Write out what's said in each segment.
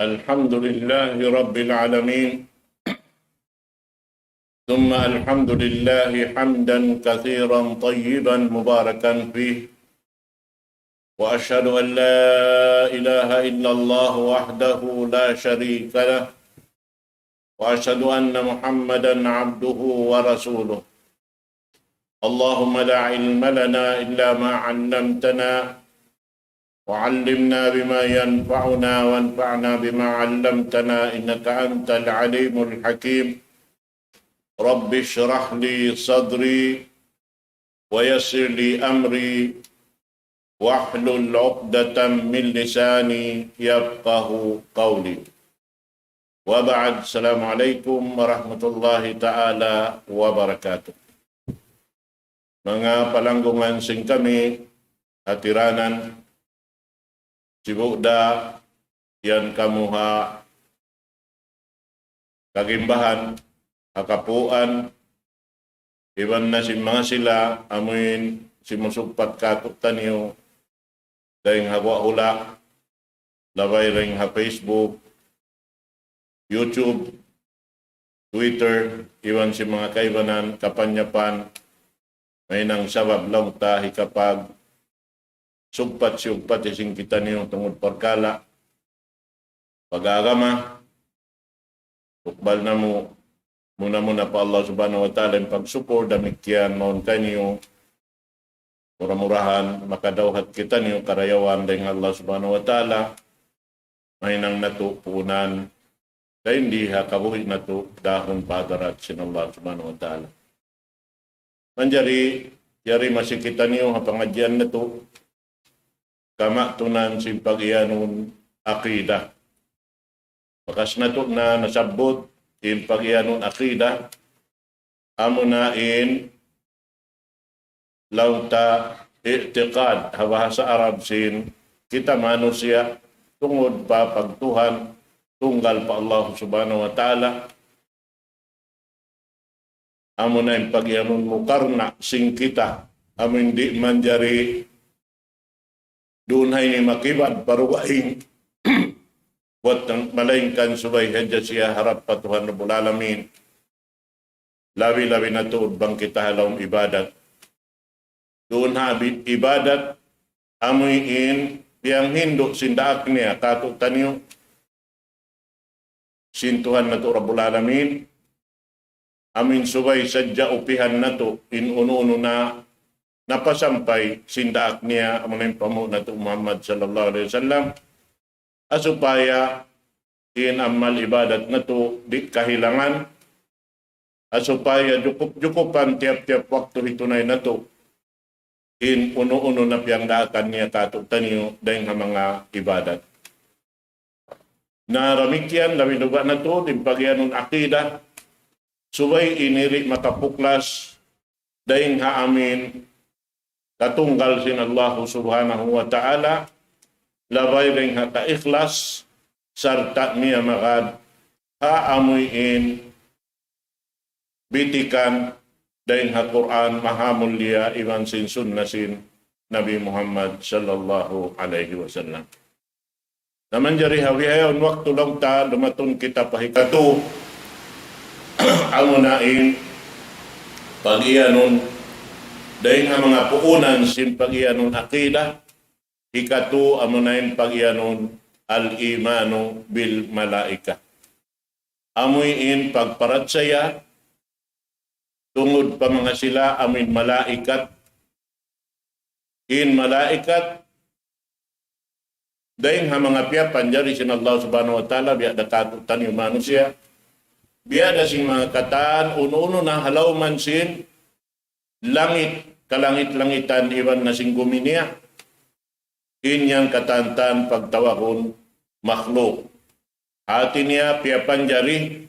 الحمد لله رب العالمين ثم الحمد لله حمدا كثيرا طيبا مباركا فيه وأشهد أن لا إله إلا الله وحده لا شريك له وأشهد أن محمدا عبده ورسوله اللهم لا علم لنا إلا ما علمتنا وعلمنا بما ينفعنا وانفعنا بما علمتنا إنك أنت العليم الحكيم رب اشرح لي صدري ويسر لي أمري واحلل عقدة من لساني يفقه قولي وبعد السلام عليكم ورحمة الله تعالى وبركاته. Mga palanggungan sing kami atiranan Cibukda yan kamuha kagimbahan akapuan iban na si mga sila amuin si musugpat kakot tanyo dahing hawa ula labay ring ha Facebook, YouTube, Twitter, iwan si mga kaibanan kapanyapan may nang sabab lang tahi kapag sugpat ising kita niyo tungod parkala pag-agama tukbal na mo muna pa Allah subhanahu wa ta'ala yung pagsupor damikyan maun kanyo murah-murahan makadawhat kita niyo karayawan dahil Allah subhanahu wa ta'ala may nang natupunan dahil hindi kabuhi na to dahon padarat sin Allah subhanahu wa ta'ala manjari yari masikita niyo hapangadyan na to kamatunan si pag-iyanon akida. Bakas na to na nasabot in pag-iyanon akida, amo na in lauta i'tiqad, hawa sa Arab sin, kita manusia tungod pa pagtuhan, tunggal pa Allah subhanahu wa ta'ala, amo na in pag-iyanon mukarna sing kita, amo hindi manjari doon ay ni makibad paruwaing buat malaingkan subay hadya siya harap pa Tuhan Rabbul Alamin. Labi-labi na tuod bang kita halawang ibadat. Doon habit ibadat amuin yang hindo sindaak niya kato tanyo sintuhan na to Rabbul Alamin. Amin subay sadya upihan na to inuno na napasampay sindaak niya ang pamuna to Muhammad sallallahu alaihi wasallam asupaya in amal ibadat na to di kahilangan asupaya jukupan tiap-tiap waktu hitunay na to in uno-uno na piyang daakan niya katutan niyo dahil mga ibadat na ramikyan lawinuga na to din pagyanon akida subay iniri makapuklas dahil amin katunggal sin Allah subhanahu wa ta'ala labay ring ikhlas sarta niya makad haamuin bitikan dahin Quran mahamul liya iwan sin sunnasin Nabi Muhammad sallallahu alaihi wasallam. Naman jari hawihayon waktu lang ta dumatun kita pahikatu amunain pag-iyanon dahil nga mga puunan sin pag-iyanon akida, ikatu amunayin pag-iyanon al-imanu bil malaika. Amuin pagparatsaya, tungod pa mga sila amin malaikat, in malaikat, dahil nga mga piyapan jari sin Allah subhanahu wa ta'ala, biya dakatutan yung manusia, biya da sin mga kataan, uno-uno na halaw man sin langit, kalangit-langitan iwan na singgumi niya. Inyang katantan pagtawakon makhluk. Hati niya piyapanjari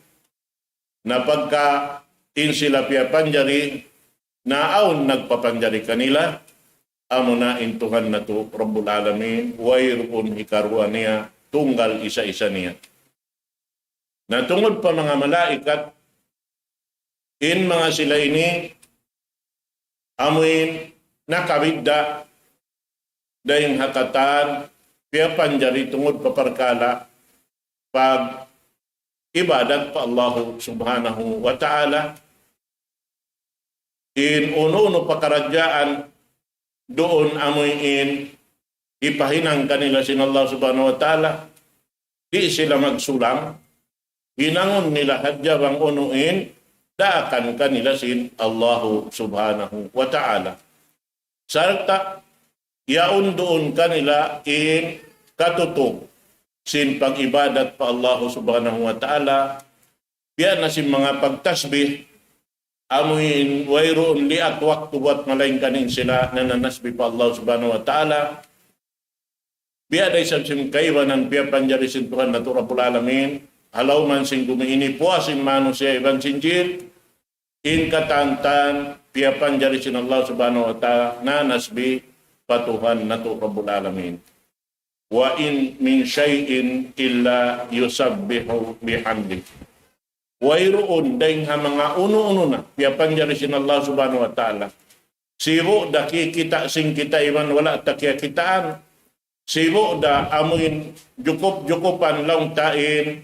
na pagka in sila piyapanjari naaon nagpapanjari kanila amo na intuhan na to Rabbul Alamin wayrun hikarwa niya tunggal isa-isa niya. Natungod pa mga malaikat in mga sila ini amuin nakabigda dahil hakatan piyapan jari tungod paparkala pag ibadat pa Allah subhanahu wa ta'ala. In uno-uno pakaradyaan doon amoyin ipahinang kanila sin Allah subhanahu wa ta'ala. Di sila magsulang. Hinangon nila hadya bang unuin, daakan kanila sin Allah subhanahu wa ta'ala. Sarta, yaon doon kanila in katutog sin pag-ibadat pa Allah subhanahu wa ta'ala. Biya na sin mga pagtasbih, amuin wayroon liat waktu buat malaing kanin sila na nanasbih pa Allah subhanahu wa ta'ala. Biya day sa sin kaiwanan, biya panjari sin Tuhan na Rabbul Alamin, halaw man sin gumiini puasin manusia iban sinjil, in katantan, biya panjari sin Allah subhanahu wa ta'ala na nasbih pa Tuhan na Rabbul Alamin. Wa in min syai'in illa yusabbihu bihamdi. Wayroon dahil nga mga uno-uno na, piyapan dyan sin Allah subhanahu wa ta'ala. Sibo da kikita sing kita iman wala takya kitaan. Sibo da amuin jukup-jukupan lang tain.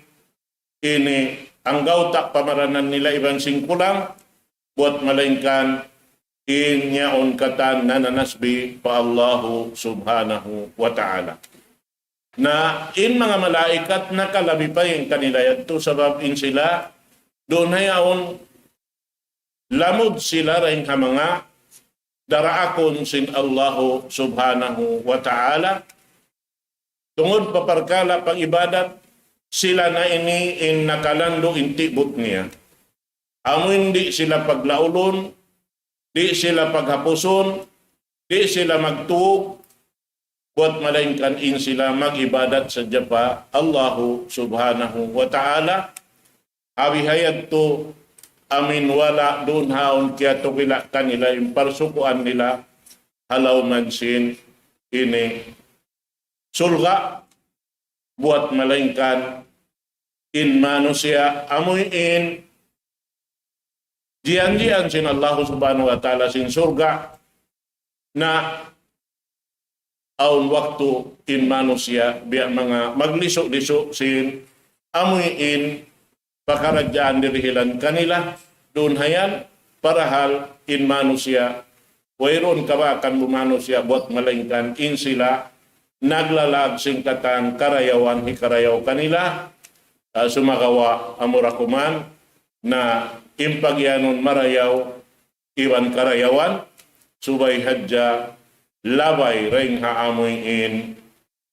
Ini ang gautak pamaranan nila iban sing kulang. Buat malaingkan inyaon katan na nanasbi pa Allah subhanahu wa ta'ala. Na in mga malaikat nakalabi pa yung kanila yato sabab in sila doon hayaon lamod sila rin ka mga daraakon sin Allah subhanahu wa ta'ala tungod paparkala pang ibadat sila na ini in nakalando intibot niya amo hindi sila paglaulon di sila paghapuson di sila magtuog buat malaingkan in sila mag-ibadat sa Japa Allahu subhanahu wa ta'ala. Abihayag to amin wala doon haon kaya to kila kanila yung parsukuan nila halaw mansin ini sulga buat malaingkan in manusia amoy in diyan sin Allahu subhanahu wa ta'ala sin surga na aun waktu in manusia biya mga magliso-liso sin amoy in pakaradyaan dirihilan kanila doon hayan parahal in manusia wayron kabakan bumanusia buat malaingkan in sila naglalag sing katang karayawan hikarayaw kanila sumagawa amurakuman na impagyanon marayaw iwan karayawan subay hadya labay ring haamoy in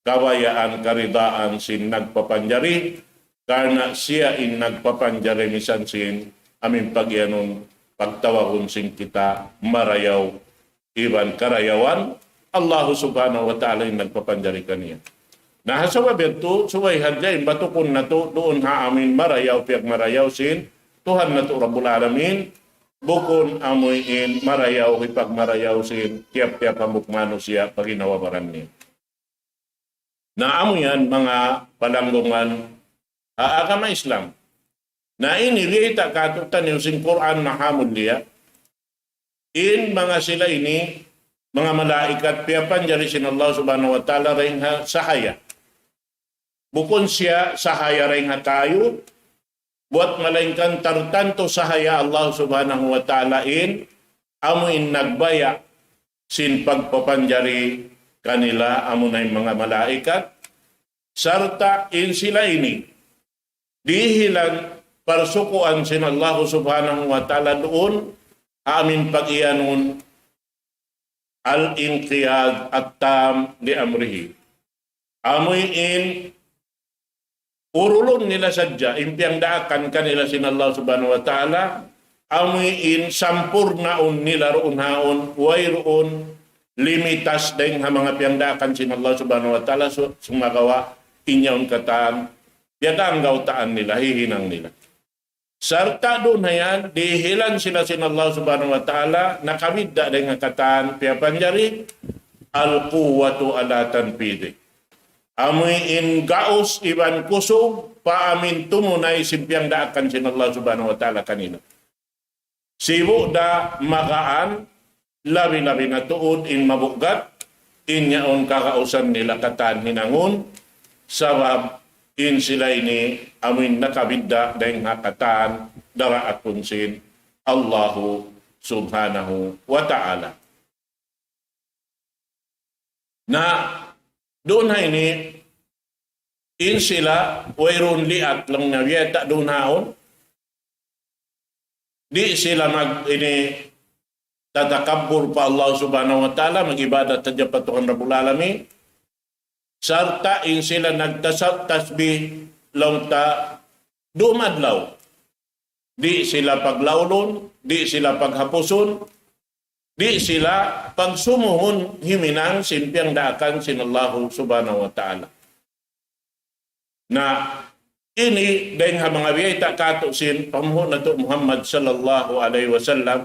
kabayaan karidaan sin nagpapanjari karena siya in nagpapanjari misan sin amin pagyanon pagtawahon sin kita marayaw iban karayawan Allah subhanahu wa ta'ala in nagpapanjari kaniya. Nahasawa beto suway hadya in batukon na to doon haamin marayaw piag marayaw sin Tuhan na to Rabbul Alamin bukon amoy in marayaw ipag marayaw sin tiap-tiap hamuk manusia paginawabaran niya. Na amo yan mga palanggungan agama Islam. Na inilita katutan yung sing Quran na hamon liya. In mga sila ini mga malaikat piyapan jari sin Allah subhanahu wa ta'ala rin sahaya. Bukon siya sahaya rin tayo buat malaingkan tartanto sahaya Allah subhanahu wa ta'ala in amuin nagbaya sin pagpapanjari kanila amo na mga malaikat sarta in sila ini dihilan parsukuan sin Allah subhanahu wa ta'ala doon amin pag-iyanon al-inqiyad at-tam li amrihi amoy in urulon nila sadya, impiang daakan kanila sin Allah subhanahu wa ta'ala, amuin sampurnaon nila roon haon, wayroon limitas dahil nga mga piang daakan sin Allah subhanahu wa ta'ala, sumagawa inyaon kataan, yata ang gautaan nila, hihinang nila. Sarta doon na yan, dihilan sila sin Allah subhanahu wa ta'ala, nakamidda dahil nga kataan, piyapanjari, al-quwatu ala tanpidi. Amoy in gaos iban kusog paamin tumunay simpiang daakan sin Allah subhanahu wa ta'ala kanina. Sibo da magaan labi-labi na tuod in mabugat inyaon kakausan nila katan hinangon sabab in sila ini amin nakabidda dahil hakatan dara at punsin Allahu subhanahu wa ta'ala. Na doon ha ini in sila wayron liat lang na wiyata doon haon di sila mag ini tatakabur pa Allah subhanahu wa ta'ala mag-ibadat sa Patuhan Rabbul Alamin sarta in sila nagtasab tasbih lang ta dumadlaw di sila paglawlon di sila paghapuson di sila pagsumuhon himinang simpiang daakan sinallahu subhanahu wa ta'ala. Na ini dahil ha mga biyayta kato sin pamuhon na to Muhammad sallallahu alaihi wasallam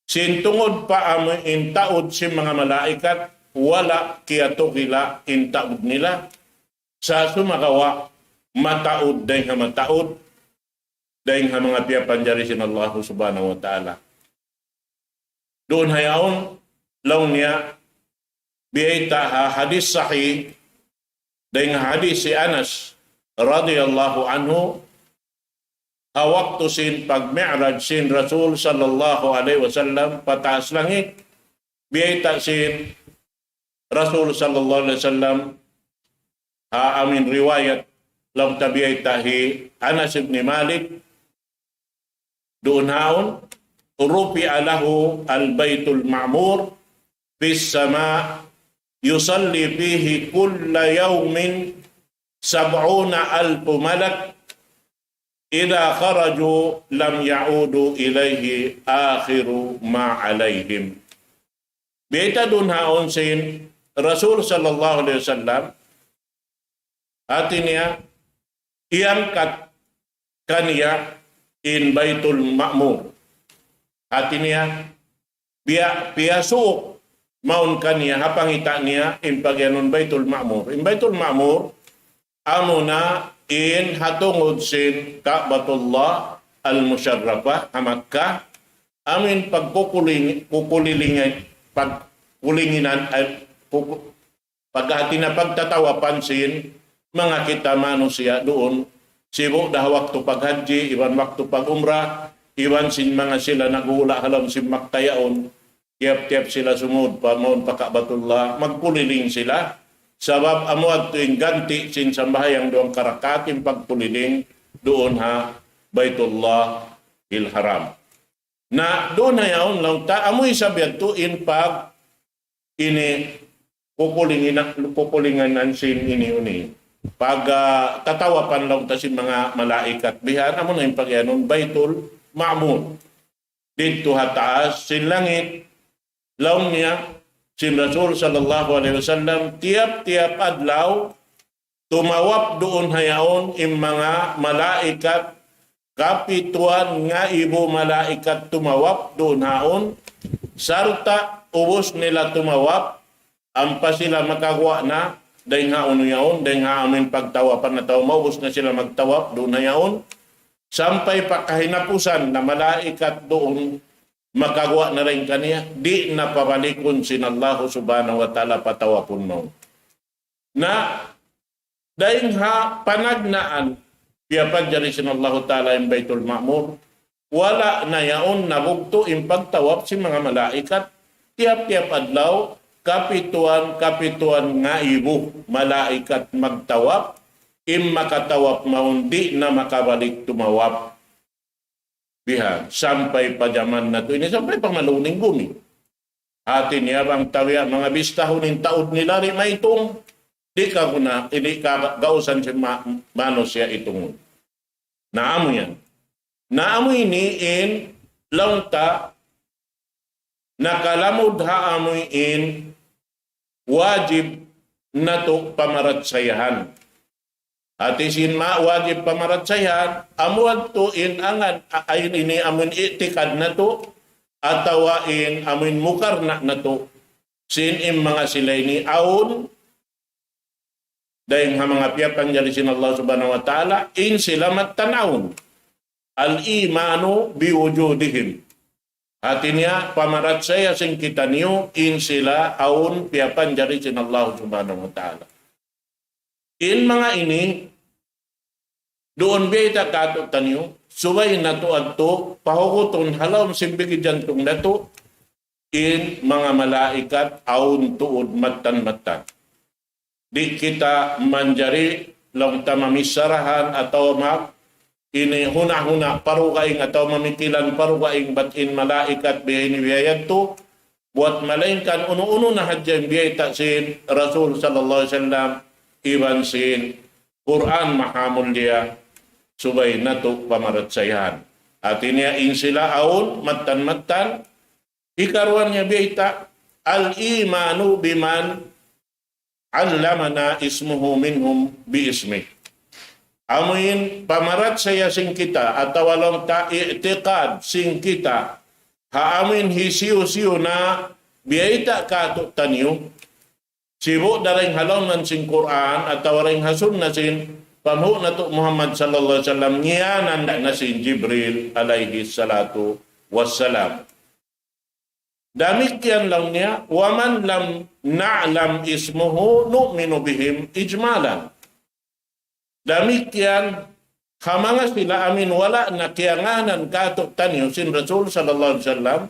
sin tungod pa amo intaod si mga malaikat wala kiyato kila intaod nila sa sumagawa mataod dahil ha mataod dahil ha mga piyapanjari sinallahu subhanahu wa ta'ala. Doon hayaon law niya biyayta ha hadis sahih dahil hadis si Anas radhiyallahu anhu hawakto sin pag-mi'raj sin Rasul sallallahu alaihi wasallam pataas langit biyayta sin Rasul sallallahu alaihi wasallam ha amin riwayat lam tabiyayta hi Anas ibn Malik doon haon rufi'a lahu al-Baitul Ma'mur fis sama' yusalli fihi kulla yawmin 70,000 malak idza kharaju lam ya'udu ilayhi akhiru ma alayhim. Beta dun haon sin Rasul sallallahu alaihi wasallam atinya iangkat kaniya in Baitul Ma'mur. Atinya biya suok maun kaniya hapangita niya in pagyanon Baitul Ma'mur. In Baitul Ma'mur amo na in hatungod sin Ka'batullah al-Musharrafah Makkah amin pagkulinginan ay pagkahati na pagtatawapan sin mga kita manusia doon sibo dah waktu paghaji iban waktu pag-umrah iwan sin mga sila nagula halam si maktayaon tiap-tiap sila sumud pa maun Ka'batullah magpuliling sila sabab amuad tuing ganti sin sambahayang doong karakatin pagpuliling doon ha Baitullah il Haram. Na doon na yaon lang ta amoy sabihan to in pag ini pupulingan sin ini pag tatawapan lang ta sin mga malaikat bihan amo na yung pagyanon Baitul Ma'mur. Dito hataas sin langit laong niya sin Rasul sallallahu alaihi wasallam tiap-tiap adlaw tumawap doon hayaon im mga malaikat kapituan nga ibo malaikat tumawap doon haon sarta ubos nila tumawap ampa sila makagwa na dahil nga uno yaon dahil nga amin pagtawapan na tao maubos na sila magtawap doon hayaon sampay pakahinapusan na malaikat doon makagawa na rin kaniya, di na pabalikon sin Allah subhanahu wa ta'ala patawapon mo. Na dahil ha panagnaan piyapan dyan sin Allah ta'ala yung Baitul Ma'mur, wala na yaon nabugto yung pagtawap si mga malaikat, tiap-tiap adlaw, kapituan nga ibo, malaikat magtawap, makatawap maundi na makabalik tumawap. Biha, sampay pajaman na to. Ini sampay pang maluning gumi. Atin niya bang tawiya, mga bistahon ng taod nila rin may itong di ka kuna, hindi ka gausan si manos siya itong. Naamo yan. Naamo iniin lang ta nakalamod haamoy in wajib na to pamaratsayahan. At isin wajib pamaratsayan, amuad to in angan, ayon ini amun itikad na to, atawain amun mukar na to, sin im mga sila ini aun, dahil nga mga piyapan jali sin Allah subhanahu wa ta'ala, in sila magtanawon, al-imanu biwujudihim. At niya, pamaratsaya sin kita niyo, in sila aun piyapan jali sin Allah subhanahu wa ta'ala. In mga ini, Doon beta kato tanyo, subay na to adto, pahukuton halawm simbigi jantong nato, in mga malaikat aun tuod matan-matan. Di kita manjari lang ta mamisarahan atau ini huna-huna parukaing atau mamikilan parukaing batin malaikat biyay biyayad to, buat malainkan uno-uno na hadyan biyay taksin Rasul sallallahu alaihi wasallam iban sin Quran mahamul dia subay nato pamaratsayan. At iniyain sila aun matan-matan ikarwan niya biyay ta al-imanu biman allamana ismuhu minhum bi ismih. Amin pamarat saya sing kita atau walang ta i'tiqad sing kita haamin hisiyo-siyo na biyaita kato tanyo sibo daring halawnan sing Quran atau daring hasun na sin pamhu na to Muhammad sallallahu alaihi wasallam ngiyanan na sin Jibril alaihi salatu wassalam. Demikian lang niya, waman lam na'lam ismuhu nu'minu bihim ijmalan. Demikian, hamanga sila amin wala na kiyanganan kato tanyo sin Rasul sallallahu alaihi wasallam,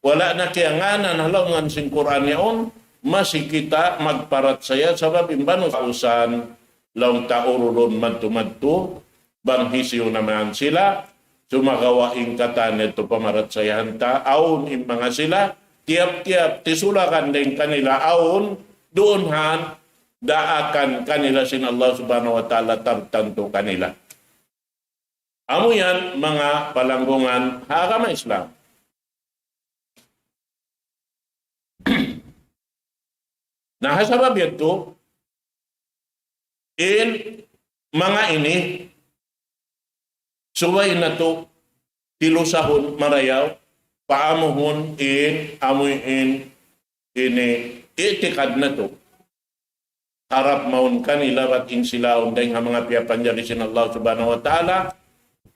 wala na kiyanganan halongan sin Quran yaon, masih kita magparat saya sabab imbano usan lang taurulun madtu-madtu, bang hisiyo naman sila, sumagawaing kata nito pamarat sayahan ta, aun mga sila, tiap-tiap tisulakan din kanila aun, doon han, daakan kanila sin Allah subhanahu wa ta'ala tartanto kanila. Amo yan mga palanggungan agama Islam. Nahasabab ito in mga ini suway na to tilusahon marayaw paamuhon in amuin ini itikad na to harap maun kanila at insilaon dahil nga mga piyapanjari sin Allah subhanahu wa ta'ala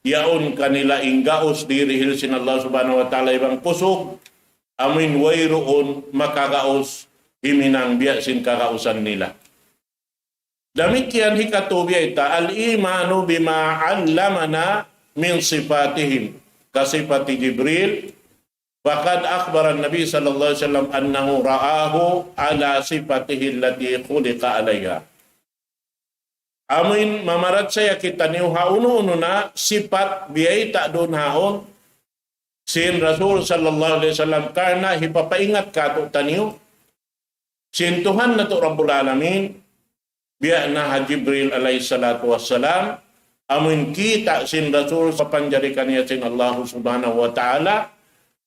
yaon kanila inggaos dirihil sin Allah subhanahu wa ta'ala ibang pusog amin wayroon makagaos himinang biya sin kakausan nila. Damikian hikatubya ita al-imanu bima allamana min sifatihim kasifati Jibril. Faqad akhbara an-nabi sallallahu alaihi wasallam annahu ra'ahu ala sifatihi allati khuliqa alaiha. Amin mamarat saya kita niyo hauno na sifat biyay ta doon haon sin Rasul sallallahu alaihi wasallam karena hipapaingat ka to taniyo sin Tuhan na to Rabbul Alamin biya na Jibril alaihi salatu wassalam amin kita sin Rasul sa panjarikan niya sin Allah subhanahu wa ta'ala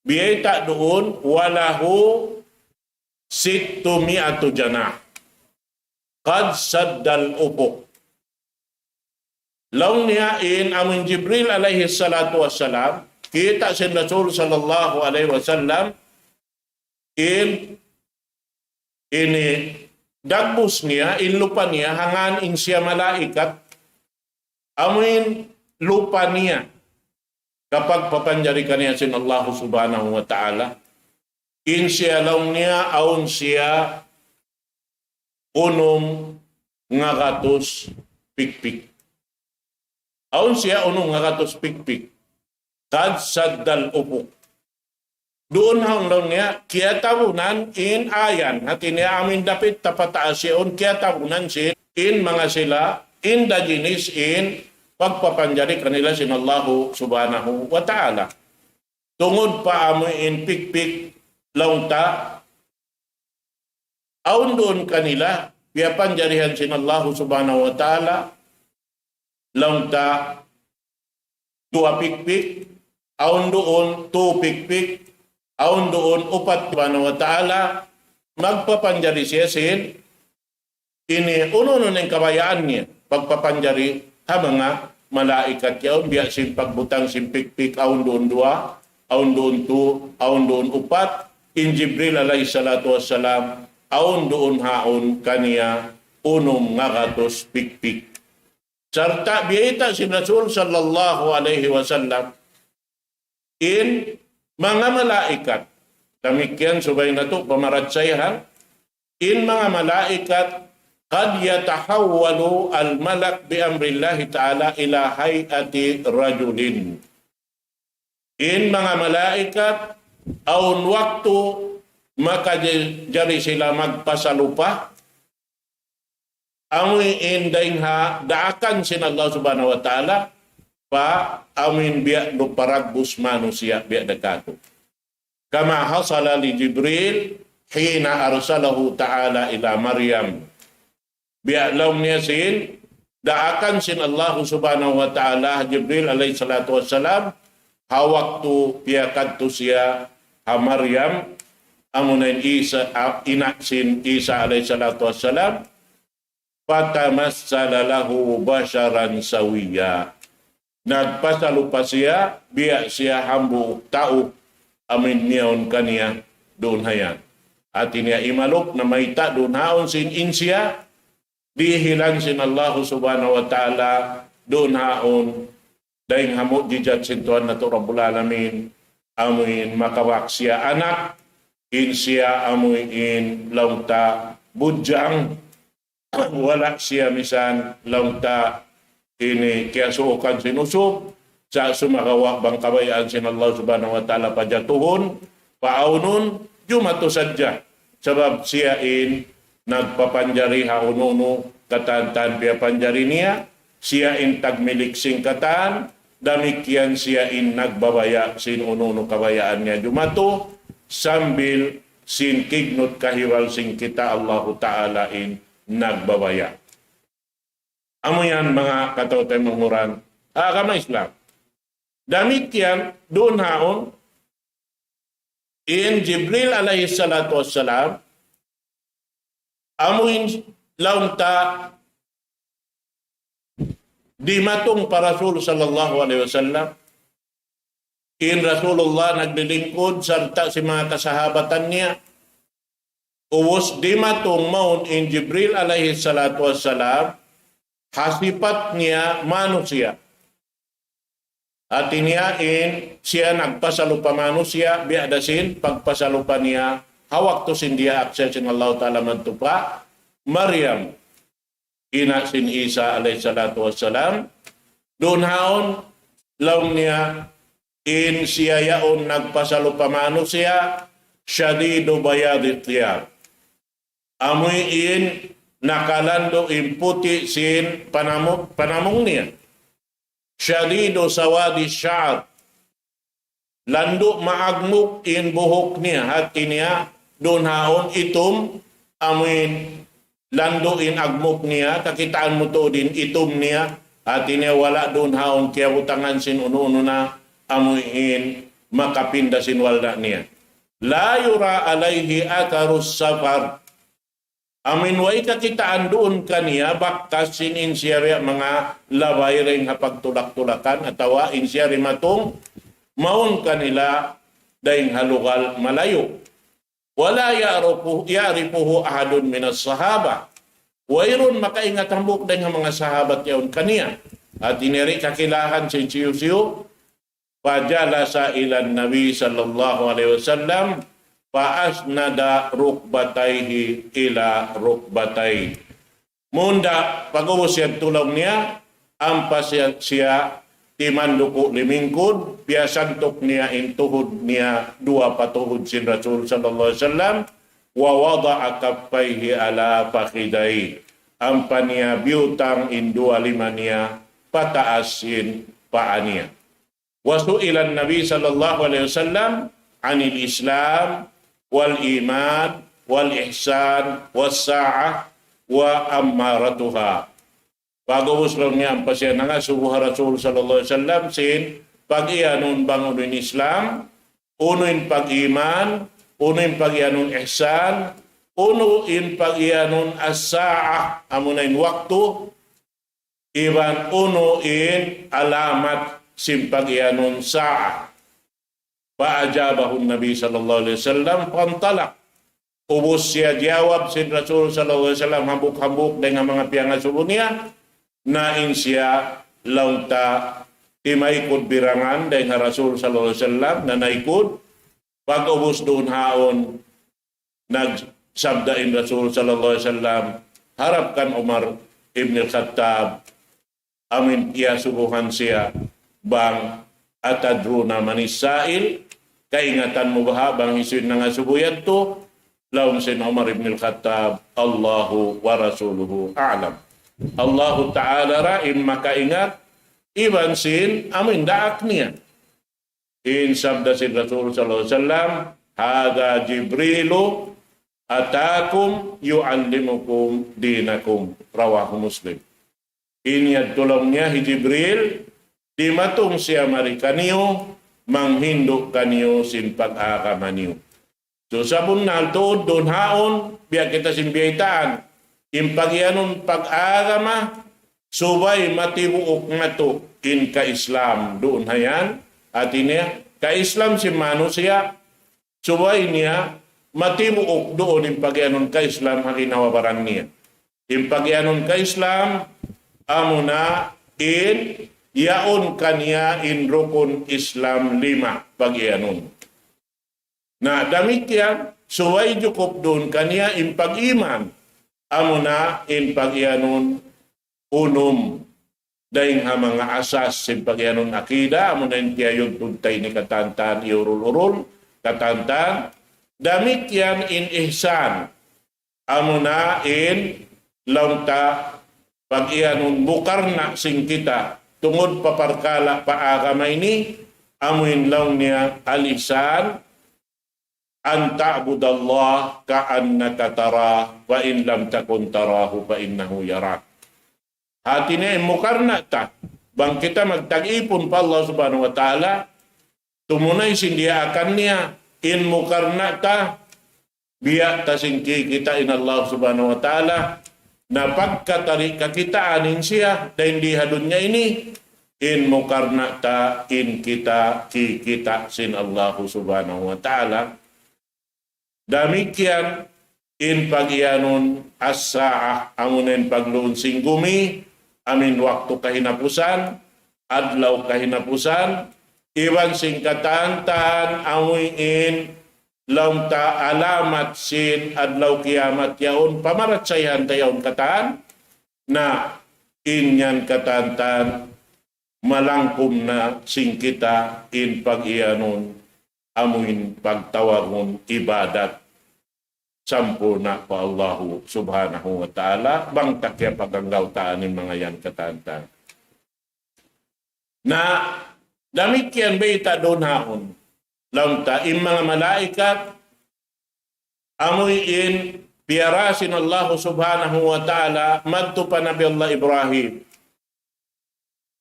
biyay ta doon walahu sittumi'atu janah qad saddal ufuq. Law niya in amin Jibril alaihi salatu wassalam kita sin Rasul sallallahu alaihi wasallam in ini dagbus niya in lupa niya hangan in siya malaikat amin lupa niya kapag papanjarikan niya sin Allah subhanahu wa ta'ala in siya lang niya aun siya unom ngagatos pikpik aun siya unom ngagatos pikpik kad saddal upuk doon hang lang niya kiyatabunan in ayan hati niya amin dapit tapataas yun kiyatabunan sin in mga sila in the jinis in pagpapanjari kanila sin Allah subhanahu wa ta'ala. Tungod pa amoy in pikpik launta, aun doon kanila, piyapanjarihan sin Allah subhanahu wa ta'ala, launta, tuwa pikpik, aun doon tu pikpik, aun doon upat subhanahu wa ta'ala, magpapanjari siya sin, ini uno-uno ng kabayaan niya, pagpapanjari, ha mga malaikat yaon biya sin pagbutang sin pikpik aun doon dua aun doon tu aun doon upat in Jibril alayhi salatu wassalam aun doon haon kaniya unom ngagatos pikpik sarta biyita sin Rasul sallallahu alaihi wasallam in mga malaikat demikian subay na to pamaratsayahan in mga malaikat qad yatahawwalu al-malak bi amrillahi ta'ala ila hay'ati rajulin. In mga malaikat, aun waktu maka jari sila magpasalupa, amoy indaing ha daakan sin Allah subhanahu wa ta'ala pa amin biya do paragbus manusia biya dekato. Kama hasala li Jibril hina arsalahu ta'ala ila Maryam. Biya law niya sin daakan sin Allah subhanahu wa ta'ala Jibril alaihi salatu wassalam hawaktu biya kadto siya ha Maryam amunain Isa inak sin Isa alaihi salatu wassalam fatamassala lahu basharan sawiya. Nagpasalupa siya, biya siya hambu tao amin niyaon kaniya doon hayan. At niya imalok na maita doon haon sin insya, dihilan sin Allah subhanahu wa ta'ala doon haon dahing hamot dijat sintuan na to Rabbul Alamin amin makawak siya anak insya amin launta bujang wala siya misan launta ini kaya suukan sinusub sa sumakawa bang kabayaan sin Allah subhanahu wa ta'ala pajatuhon paunun jumato sadya sabab siya in nagpapanjari haununo katantan piya panjari niya siya in tagmilik singkatan damikian siya in nagbabaya sin ununo kabayaan niya jumato sambil sin kignot kahiwal sing kita Allah ta'ala in nagbabaya. Amo yan mga katawtay manguran. Agama Islam. Damit yan, doon haon, in Jibril alayhi salatu wassalam, amuin launta di matong pa Rasul sallallahu alaihi wasallam, in Rasulullah naglilingkod sarta si mga kasahabatan niya, uwos di matong maun in Jibril alaihi salatu wassalam, hasipat niya manusia. At iniyain siya nagpasalupa manusia, biadasin pagpasalupa niya, hawak to sin dia akses sin Allah Ta'ala mantupa, Maryam, ina sin Isa alaihi salatu wassalam, doon haon, laong niya, in siya yaon nagpasalupa manusia, syadido bayadit tiyab. Amoy in nakalando in puti sin panamong niya. Syadido sawadi sya'ar. Lando maagmuk in buhok niya. Hati niya doon haon itom. Amoy lando in agmuk niya. Kakitaan mo to din itom niya. Hati niya wala doon haon kaya utangan sin uno-uno na amoy in makapinda sin walda niya. La yura alayhi atarus safar. Amin way kakitaan doon kaniya baktas sin insyari mga labay rin hapagtulak-tulakan atawa insyari matong maun kanila dahing halugal malayo. Wala yaripuhu ahadun minas sahaba. Wayron makaingat hambuk dahing mga sahabat yaon kaniya. At iniri kakilahan sin siyo-siyo pajalasa ilan Nabi sallallahu alaihi wasallam faasnada rukbatayhi ila rukbatay. Munda pag-uwas siya tulong niya, ampas siya timanduko limingkod, piyasantok niya intuhod niya dua patuhod sin Rasul sallallahu alaihi wasallam, wa wada'a kaffayhi ala fakiday. Ampa niya biutang indua lima niya pataasin paa niya. Wasu'ilan Nabi sallallahu alaihi wasallam anil Islam wal iman wal ihsan was sa'ah wa ammaratuha. Pag-ubos lang niya ang pasya na nga subuha Rasul sallallahu alaihi wasallam sin pag-ianun bangunin Islam, unuin pag-iman, unuin pag-ianun ihsan, unuin pag-ianun as-sa'ah, amunain waktu, iban unuin alamat sin pag-ianun sa'ah. Fa'ajabahun Nabi sallallahu alaihi wasallam pantalak. Ubos siya jawab si Rasul sallallahu alaihi wasallam hambuk-hambuk dengan mga piyanga sulo niya na siya launta timaikod birangan dengan Rasul sallallahu alaihi wasallam na naikod pag ubos doon haon nagsabdain Rasul sallallahu alaihi wasallam harapkan Umar ibn al-Khattab, amin iya subuhan siya, bang atadruna manisail, kaingatan mo ba bang isin na nga subuyat to, laun sin Umar ibn al-Khattab, Allahu wa rasuluhu a'lam. Allahu Ta'ala ra'im makaingat, iban sin amin daak niya. In sabda sin Rasul sallallahu alaihi wasallam, hada Jibrilu atakum yu'allimukum dinakum, rawahu Muslim. Ini tulong niya hi Jibril, di matong siya marikaniyo, manghindok kaniyo sin pag-agama niyo. So sabon na tuod doon haon, biya kita simbiyaitaan, impagyanon pag-agama, subay matibuok nga to in ka-Islam doon hayan, at niya, ka-Islam si Mano siya, subay niya, matibuok doon impagyanon ka-Islam halinawabaran niya. Impagyanon ka-Islam, amo na in yaon kaniya in rukun Islam 5 pagyanon. Na damit yan, suway jukop doon kaniya in pag-iman, amo na in pagyanon unom. Dahil nga mga asas sin pagyanon akida, amo na in kiyayod tuntay ni katantan, iurul-urul, katantan, damit yan in ihsan, amo na in launta, pag iyanon bukar na sing kita, tungod paparkala paagama ini, amuin lang niya alisan, an ta'budallah ka'annaka tara, wa in lam takun tarahu fa innahu yarak. Hati niya, mukar na ta, bang kita magtag-ipon pa Allah subhanahu wa ta'ala, tumunay sindiya akan niya, in mukar na ta, biya ta singki kita in Allah subhanahu wa ta'ala, na pagkatari kakitaanin siya dahil di hadun niya ini in mukarna ta in kita kikita sin Allah subhanahu wa ta'ala. Damikian in pagyanon as-sa'ah amunin pagluon sing gumi amin waktu kahinapusan adlaw kahinapusan iwan sing katantan amuin launta alamat sin adlaw kiamat yaon pamaratsayhan tayon katan na inyan katantan malangkum na sing kita in pag-ianon amuin pagtawagon ibadat sampurna pa Allahu subhanahu wa ta'ala bang takya paganggaw taanin mga yan katantan na damit yan ba ita doon haon launta in mga malaikat amoy in piyarasin Allah subhanahu wa ta'ala madto pa Nabi Allah Ibrahim.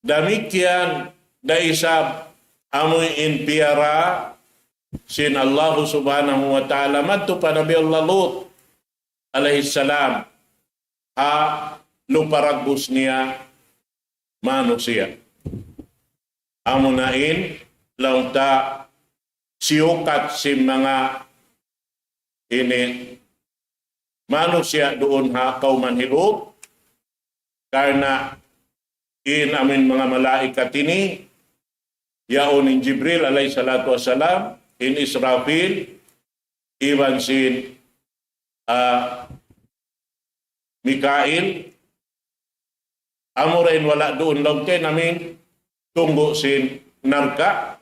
Damikyan da isab amoy in piyara sin Allah subhanahu wa ta'ala madto pa Nabi Allah Lut alaihi salam ha luparagbus niya mano siya. Amo na in launta siyukat si mga ini manusia doon ha kauman hilot karena in amin mga malaikat ini yaon in Jibril alayhi salatu wassalam in Israfil iwan sin Mikail amurin wala doon lagte namin tunggo sin narka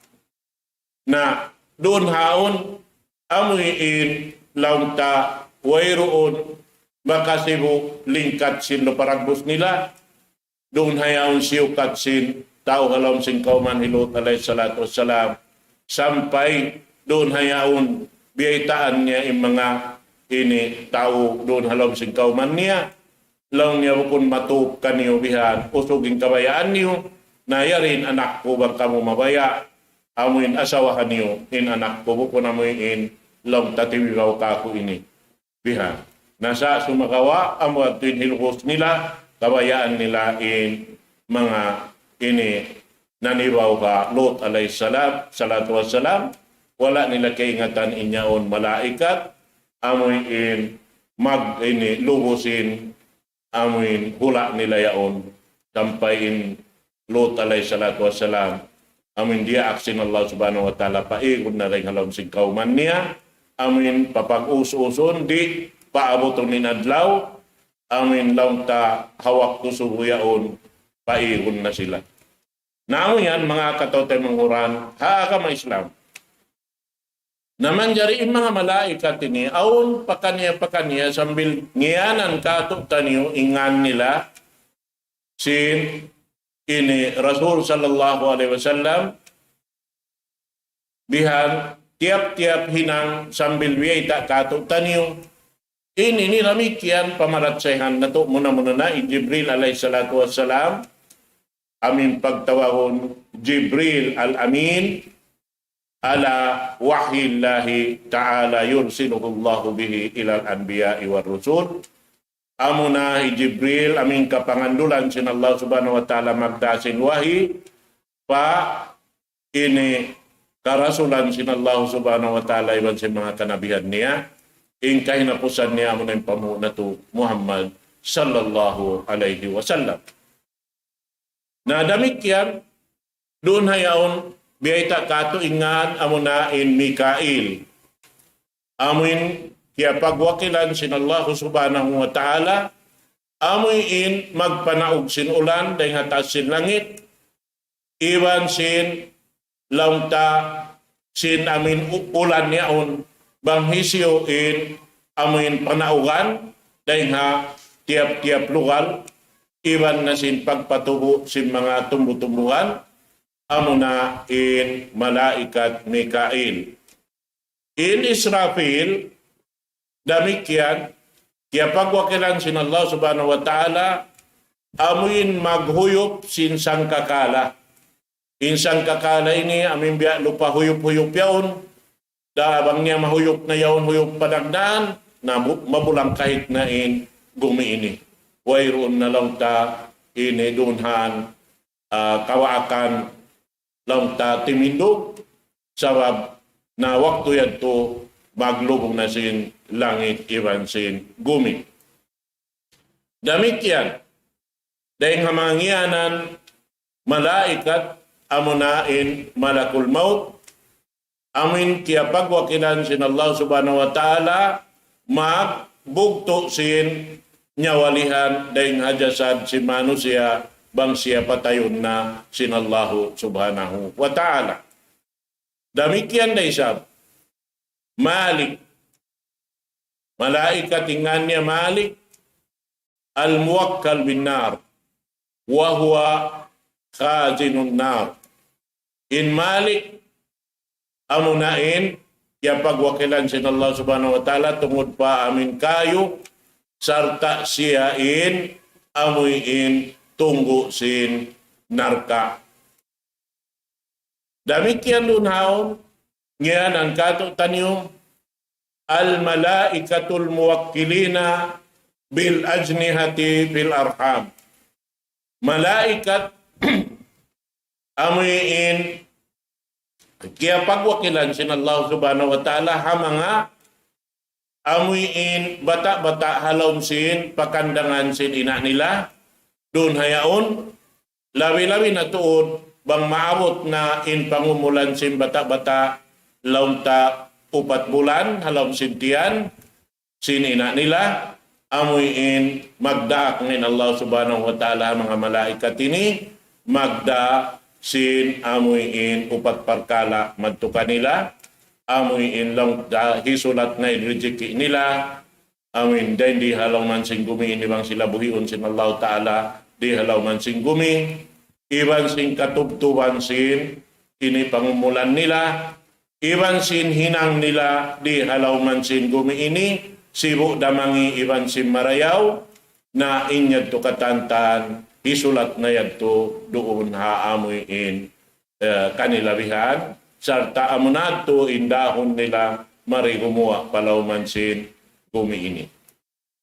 na doon haon amuin launta wayroon makasibo lingkat sin luparagbos nila doon hayaon siyukat sin tao halom sin kauman hilot alayhi salatu wassalam sampai doon hayaon biyaitaan niya yung mga ini tao doon halom sin kauman niya lang niya bukon matup kaniyo bihan usuging kabayaan niyo na yarin anak ko bang kamu mabaya amuin asawahan niyo in anak ko bukon amuin long tatiwigaw kako ini biha nasa sumakawa amo at hilhos nila kabayaan nila in mga ini naniwaw ka Lot alayhi salam salatu wassalam wala nila kaingatan inyaon malaikat amuin in mag ini lubusin amuin hula nila yaon sampai in Lot alayhi salatu wassalam amin dia aksin Allah subhanahu wa ta'ala paikot na rin halom sing kauman niya. Amin papag-us-uson di paabotong ninadlaw. amin laung ta hawak tusubuyaon paihon na sila. Namo yan mga katote manghuran, haagama Islam. Naman jari mga malaikat ini, aun pakanya sambil ngianan kato tanyo ingan nila, sin ini Rasul sallallahu alaihi wasallam, bihan tiap-tiap hinang sambil wiyata kato tanyo, ini ni ramikian pamaratsehan na to muna-muna na Jibril alaihi salatu wassalam, amin pagtawahon Jibril al-Amin, ala wahyillahi ta'ala yursiluhullahu bihi ilal anbiya'i war rusul. Amuna Jibril amin kapangandulan sin Allah subhanahu wa ta'ala magdasin wahi pa ini karasulan sin Allah subhanahu wa ta'ala iban sin mga kanabihan niya ingkay napusan niya amuna yung pamuna to Muhammad sallallahu alaihi wasallam. Na damikyan doon hayaon biyayta kato ingan amuna in Mikail. Amin kaya pagwakilan sin Allah subhanahu wa ta'ala, amin magpanaog sin ulan dahil hatas sin langit, iwan sin launta sin amin ulan niyaon, banghisyo in amin panaugan dahil ha tiap-tiap lugar, iwan na sin pagpatubo sin mga tumbu-tumbuhan, amuna in malaikat Mikail. In Israfil, damikyan, kaya pagwakilan sin Allah subhanahu wa ta'ala, amuin maghuyop sin sangkakala. In sangkakala ini, amin biya lupa huyop-huyop yaon, dabang niya mahuyop na yaon, huyop padagdaan, na mabulang kahit na in gumi ini. Wayroon na lang ta, ini dunhan, kawaakan, lang ta timindog, sabab na waktu yan to, maglubong na sin langit iwan sin gumi. Damikyan, dahil hamangyanan malaikat amunain malakul maut, amin kaya pagwakilan sin Allah subhanahu wa ta'ala, magbugto sin nyawalihan dahil hajasad si manusia bang siya patayon na sin Allah subhanahu wa ta'ala. Damikyan na isab, Malik, malaikat ingan niya Malik, al-muwakkal bin nar, wa huwa khazinun nar. In Malik, amunain, kaya pagwakilan sin Allah subhanahu wa ta'ala, tungod pa amin kayo, sarta siya in, amuin, tunggu sin narka. Damikyan lunhaon, ngayon ang kato tanyo, al-malaikatul muwakkilina bil ajnihati bil arham. Malaikat amuin kaya pagwakilan sin Allah subhanahu wa ta'ala hamanga amuin bata-bata halom sin pakandangan sin ina nila doon hayaon lawi-lawi na tuod bang maabot na in pangumulan sin bata-bata launta 4 bulan halom sintian sin ina nila amuin magdaak ng Allah subhanahu wa ta'ala mga malaikat ini magda sin amuin 4 parkala madtuka nila amuin lang hisulat na irejeki nila amuin dahil di halaw man sing gumi ini bang sila buhiun sin Allah ta'ala di halaw man sing gumi iban sin katubtuban sin ini pangumulan nila iban sin hinang nila di halaw man sin gumi ini sibu damangi iban sin marayaw na inyad to katantan isulat na yadto doon haamuin kanilabihan sarta amunato indahon nila marigumuwa palaw man sin gumi ini.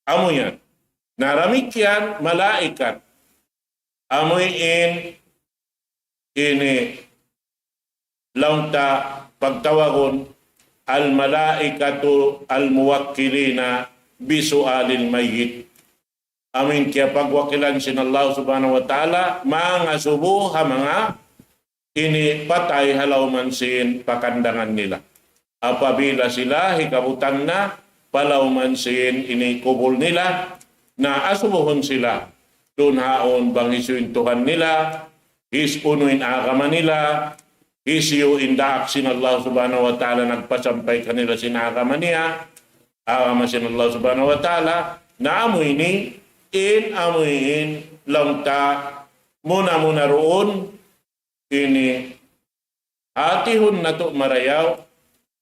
Amo yan. Naramik yan malaikat. Amuin ini launta pagtawagon al-malaikatu al-muwakkilina bisualil mayyit. Amin kaya pagwakilan sin Allah subhanahu wa ta'ala mga subo mga ini patay halaw man sin pakandangan nila. Apabila sila hikabutan na palaw man sin ini kubol nila na asubuhon sila. Doon haon bang isuintuhan nila, unuin agama nila, isiyuin daak sin Allah subhanahu wa ta'ala nagpasampay kanila sin agama niya, agama sin Allah subhanahu wa ta'ala, na amoy ni, amuyin lang ta, muna roon, ini, atihon na to marayaw,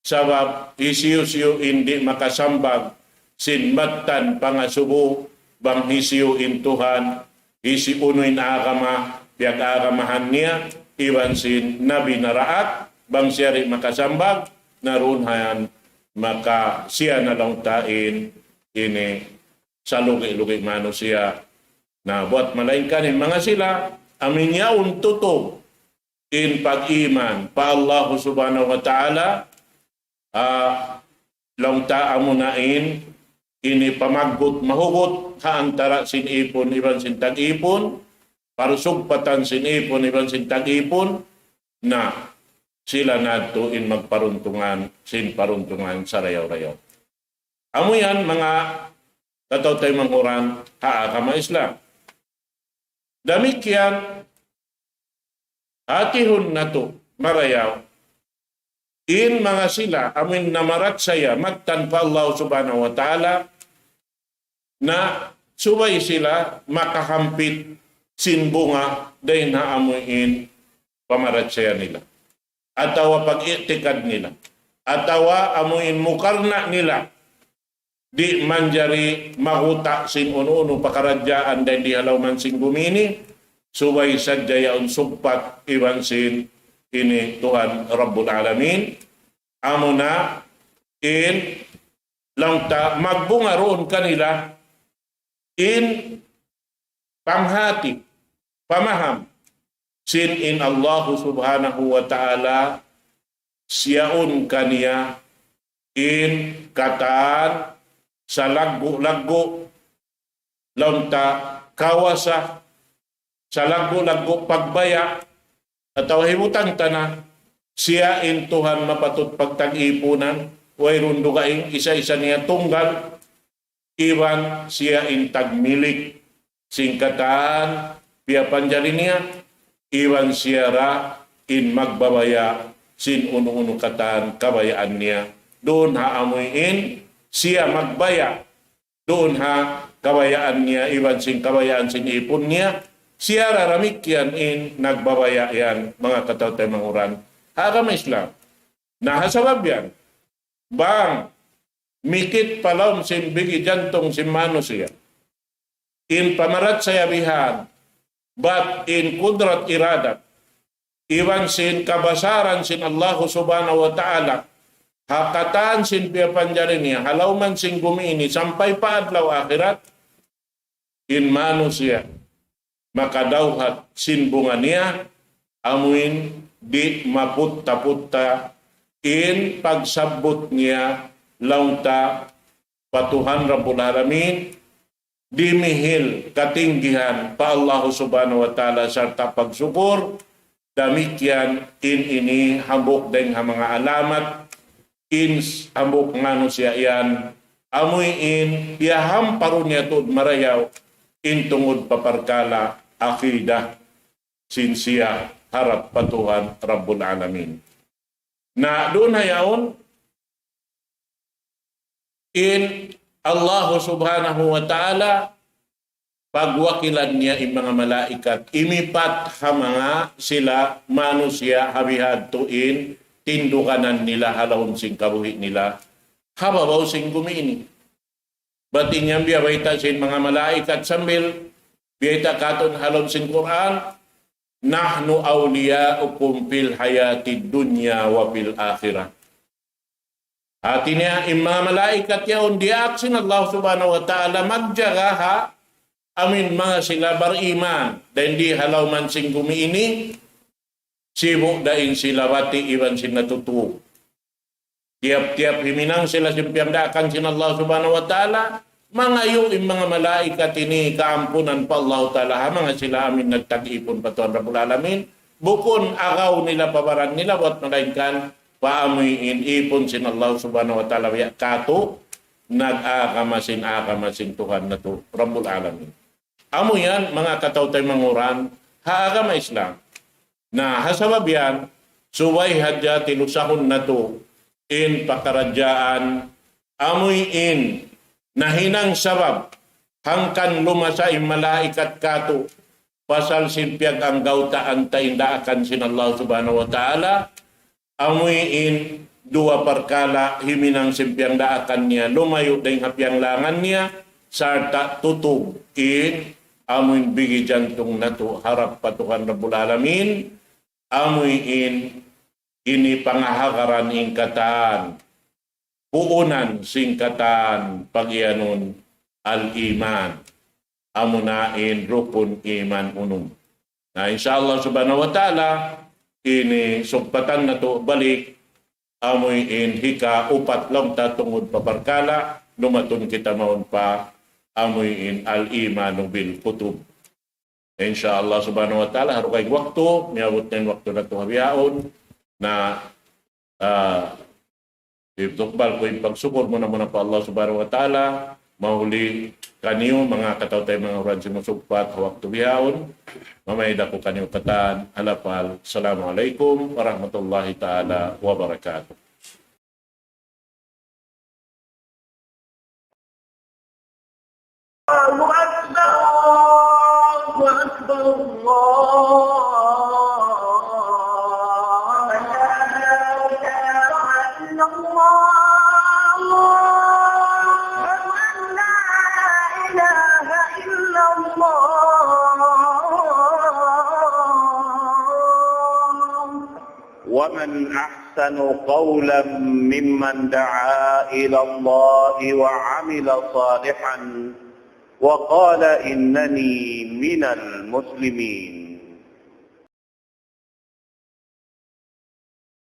sabab isiyo-siyo hindi makasambag, sinmatan pangasubo, bang hisiyuin Tuhan, unuin agama, biag agamahan niya, iwan sin nabi naraat, bang siya rin makasambag, naroon hayan, maka siya na lang tain, ini, sa lugi-lugi mano siya, na buat malaingkanin mga sila, amin yaon tutog, in pag-iman, pa Allah subhanahu wa ta'ala, lang taamunain, ini pamagot mahugot, haantara sin ipon, iban sin tag-ipon, parusugpatan sin ipon, iban sin tag-ipon, na sila nato in magparuntungan, sin paruntungan sa rayaw-rayaw. Amo yan, mga katawtay manghuran, haakama Islam. Damikyan, hatihon na to, marayaw, in mga sila, amin namarat saya, magtanpa Allah subhanahu wa ta'ala, na subay sila makahampit sinbunga dahil na amuin pamarat saya nila. Atawa pag-itikad nila. Atawa amuin mukarna nila. Di manjari mahuta sin uno-uno pakaradyaan dahil di halaw man sing gumini, subay sadya yaon sugpat iwan sin ini Tuhan Rabbul Alamin. Amo na in langta magbunga roon kanila in panghati, pamaham, sin in Allah subhanahu wa ta'ala siyaon kaniya in kataan sa laggo-laggo langta kawasa sa laggo-laggo pagbaya at himutan tana siya in Tuhan mapatut pagtag-ipunan way rundo kaing isa-isa niya tunggal iwan siya in tagmilik singkatan piya panjari niya iwan siya ra in magbabaya sin uno-uno katan kabayaan niya doon ha amuin siya magbaya doon ha kabayaan niya iwan sin kabayaan sin ipon niya siya raramik yan in nagbabaya yan mga katawtay manguran agama Islam nahasabab yan bang mikit palom sin bigi jantong sin mano siya in pamarat sayabihan but in kudrat iradat iwan sin kabasaran sin Allah subhanahu wa ta'ala hakatan sin piyapanjari niya halaw man sin gumini sampay pa adlaw akhirat in mano siya makadawhat sin bunga niya amuin di maputta-putta in pagsabot niya launta patuhan Rabbul Alamin dimihil katinggihan pa Allah subhanahu wa ta'ala serta pagsyukur damikyan in ini hambok deng mga alamat in hambok ngano siya yan amuy in biyaham parun niya tud marayaw in tungod paparkala akidah sinsiya harap patuhan Rabbul Alamin na doon hayaon in Allah subhanahu wa ta'ala pagwakilan niya yung mga malaikat imipat ha mga sila manusia habihad tuin tindukanan nila halawon sing kabuhi nila hababaw sing gumini batin niyang biyabayta sin mga malaikat sambil biyayta katon halawon sing Quran nahnu awliyaukum fil hayati dunya wa fil akhirah. Artinya mga malaikat yaon diaksin Allah subhanahu wa ta'ala magjaga ha amin mga sila bariman dahil di halaw man sing gumiini sibuk daing sila wati iwan sin natutuo. Tiap-tiap himinang sila simpiamdakan sin Allah subhanahu wa ta'ala mangayo yung mga malaikat ini kaampunan pa Allah ta'ala mga sila amin nagtag-ipon pa Tuhan Rabbul Alamin bukon agaw nila pabaran nila buat malainkan paamuin ipon sin Allah subhanahu wa ta'ala kato nag-akamasin Tuhan na to, Rabbul Alamin. Amo yan, mga katawtay manguran, haagama Islam, na hasabab yan, suway hadya tilusahon na to, in pakaradyaan, amoy in, nahinang sabab, hangkan lumasa in malaikat kato, pasal simpyag ang gauta anta indaakan sin Allah subhanahu wa ta'ala, amoy in, dua perkala himinang simpyang daakan niya, lumayo dahing hapyang langan niya, sarta tutug in, amoy bigi jantong nato, harap patuhan Rabbul Alamin, amoy in, ini pangahagaran ingkatan, puunan singkatan pagyanon al-iman, amunain rukun iman unum. Na insyaAllah subhanahu wa ta'ala, ini sumpatan na to balik, amoy in hika upat lang tatungod paparkala, lumatun kita maun pa, amoy in al-iman bil kutub. InsyaAllah subhanahu wa ta'ala, harukay waktu, miyawot na waktu na to habiyaon, na itukbal ko yung pagsukor mo na muna pa Allah subhanahu wa ta'ala, mahuli kaniyo mga katawtay mga oran simusugpat waktu bihaon, mamayda ko kaniyo katan, halapal, assalamualaikum warahmatullahi ta'ala wabarakatuh. Allahu Akbar, Allahu Akbar, ومن أحسن قولا ممن دعا إلى الله وعمل صالحا وقال إنني من المسلمين.